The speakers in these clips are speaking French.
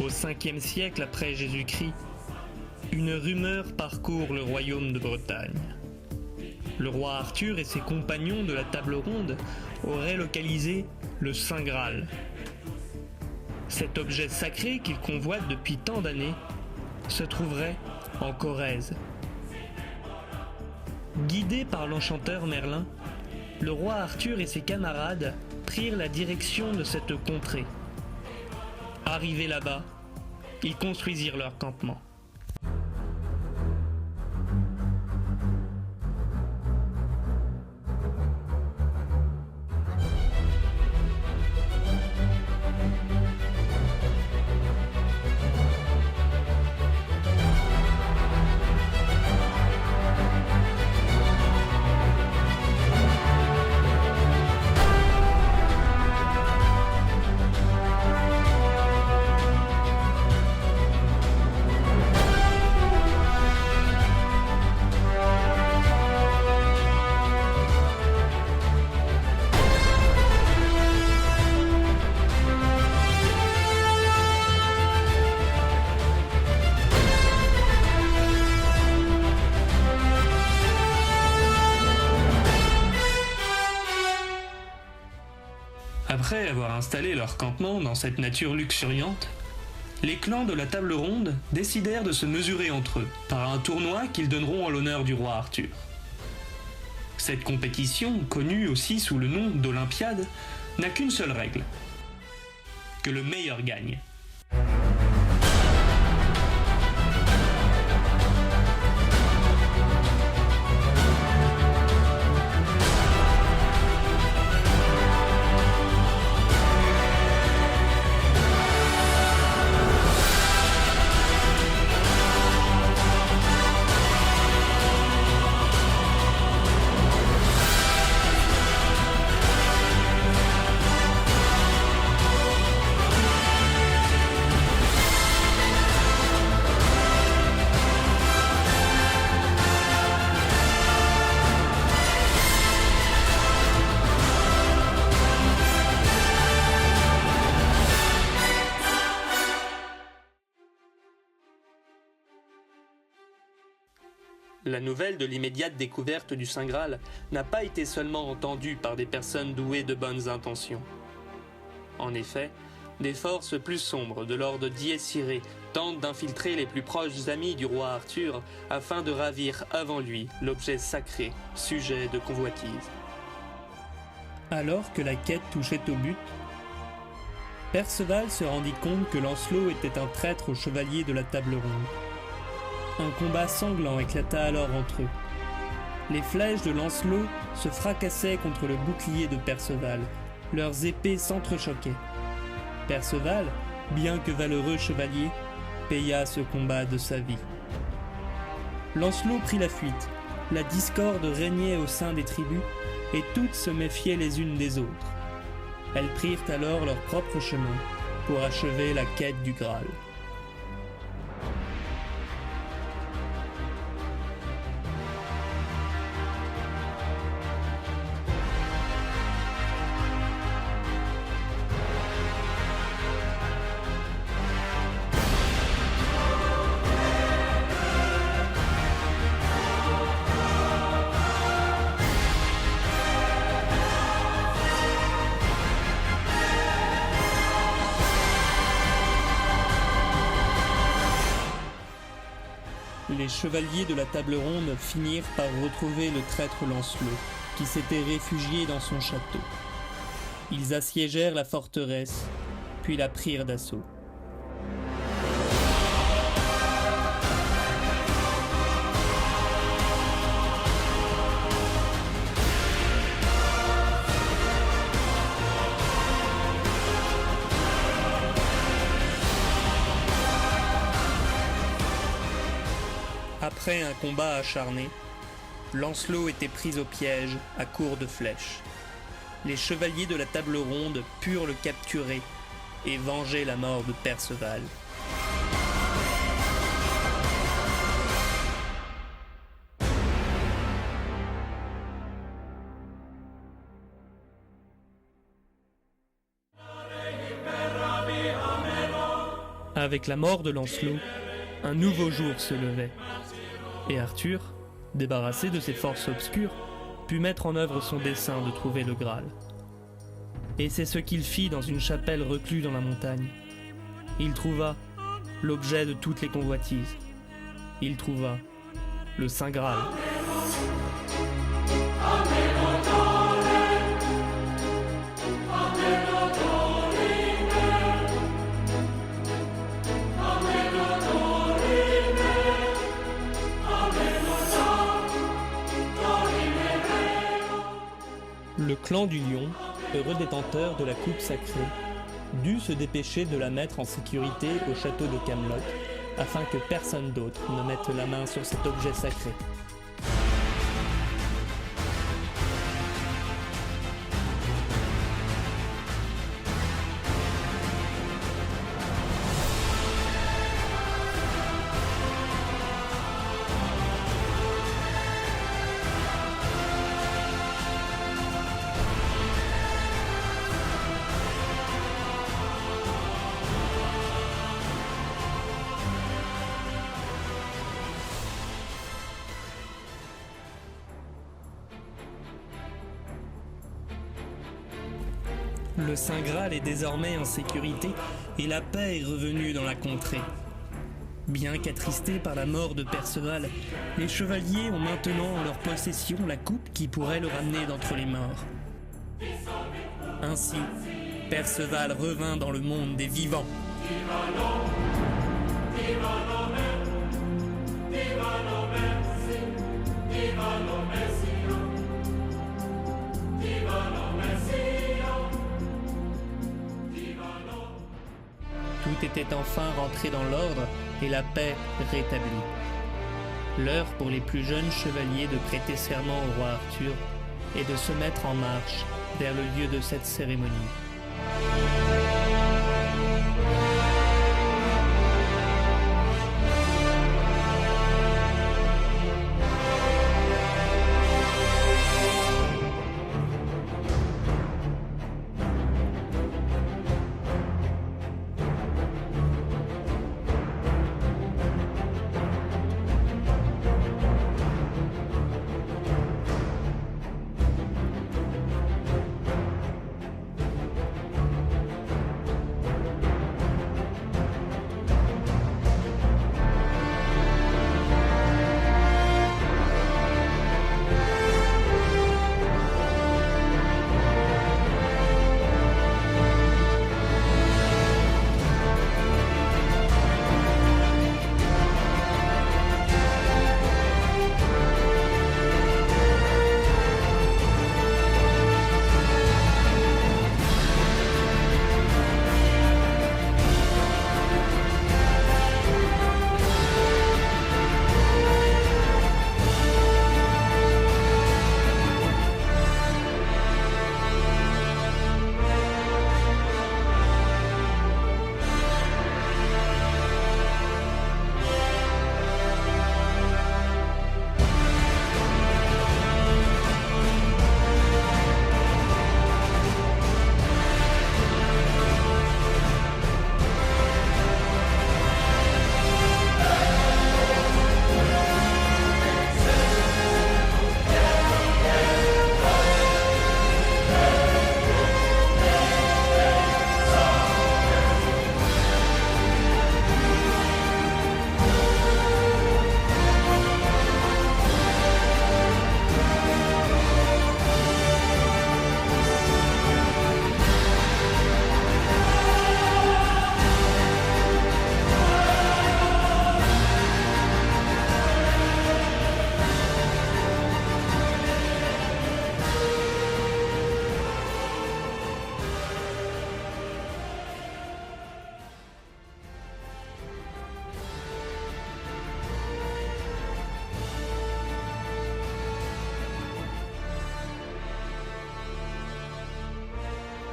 Au 5e siècle après Jésus-Christ, une rumeur parcourt le royaume de Bretagne. Le roi Arthur et ses compagnons de la table ronde auraient localisé le Saint Graal. Cet objet sacré qu'ils convoitent depuis tant d'années se trouverait en Corrèze. Guidés par l'enchanteur Merlin, le roi Arthur et ses camarades prirent la direction de cette contrée. Arrivés là-bas, ils construisirent leur campement. Après avoir installé leur campement dans cette nature luxuriante, les clans de la table ronde décidèrent de se mesurer entre eux par un tournoi qu'ils donneront en l'honneur du roi Arthur. Cette compétition, connue aussi sous le nom d'Olympiade, n'a qu'une seule règle: que le meilleur gagne. La nouvelle de l'immédiate découverte du Saint Graal n'a pas été seulement entendue par des personnes douées de bonnes intentions. En effet, des forces plus sombres de l'ordre d'Ies Irae tentent d'infiltrer les plus proches amis du roi Arthur afin de ravir avant lui l'objet sacré, sujet de convoitise. Alors que la quête touchait au but, Perceval se rendit compte que Lancelot était un traître aux chevaliers de la table ronde. Un combat sanglant éclata alors entre eux. Les flèches de Lancelot se fracassaient contre le bouclier de Perceval. Leurs épées s'entrechoquaient. Perceval, bien que valeureux chevalier, paya ce combat de sa vie. Lancelot prit la fuite. La discorde régnait au sein des tribus et toutes se méfiaient les unes des autres. Elles prirent alors leur propre chemin pour achever la quête du Graal. Les chevaliers de la table ronde finirent par retrouver le traître Lancelot, qui s'était réfugié dans son château. Ils assiégèrent la forteresse, puis la prirent d'assaut. Après un combat acharné, Lancelot était pris au piège à court de flèches. Les chevaliers de la table ronde purent le capturer et venger la mort de Perceval. Avec la mort de Lancelot, un nouveau jour se levait. Et Arthur, débarrassé de ses forces obscures, put mettre en œuvre son dessein de trouver le Graal. Et c'est ce qu'il fit dans une chapelle reclue dans la montagne. Il trouva l'objet de toutes les convoitises. Il trouva le Saint Graal. Le clan du Lion, heureux détenteur de la coupe sacrée, dut se dépêcher de la mettre en sécurité au château de Camelot, afin que personne d'autre ne mette la main sur cet objet sacré. Le Saint Graal est désormais en sécurité et la paix est revenue dans la contrée. Bien qu'attristés par la mort de Perceval, les chevaliers ont maintenant en leur possession la coupe qui pourrait le ramener d'entre les morts. Ainsi, Perceval revint dans le monde des vivants. Tout était enfin rentré dans l'ordre et la paix rétablie. L'heure pour les plus jeunes chevaliers de prêter serment au roi Arthur et de se mettre en marche vers le lieu de cette cérémonie.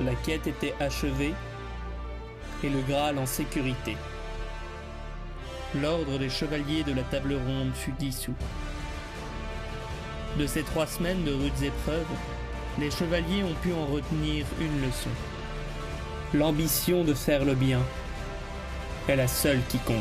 La quête était achevée et le Graal en sécurité. L'ordre des chevaliers de la table ronde fut dissous. De ces 3 semaines de rudes épreuves, les chevaliers ont pu en retenir une leçon. L'ambition de faire le bien est la seule qui compte.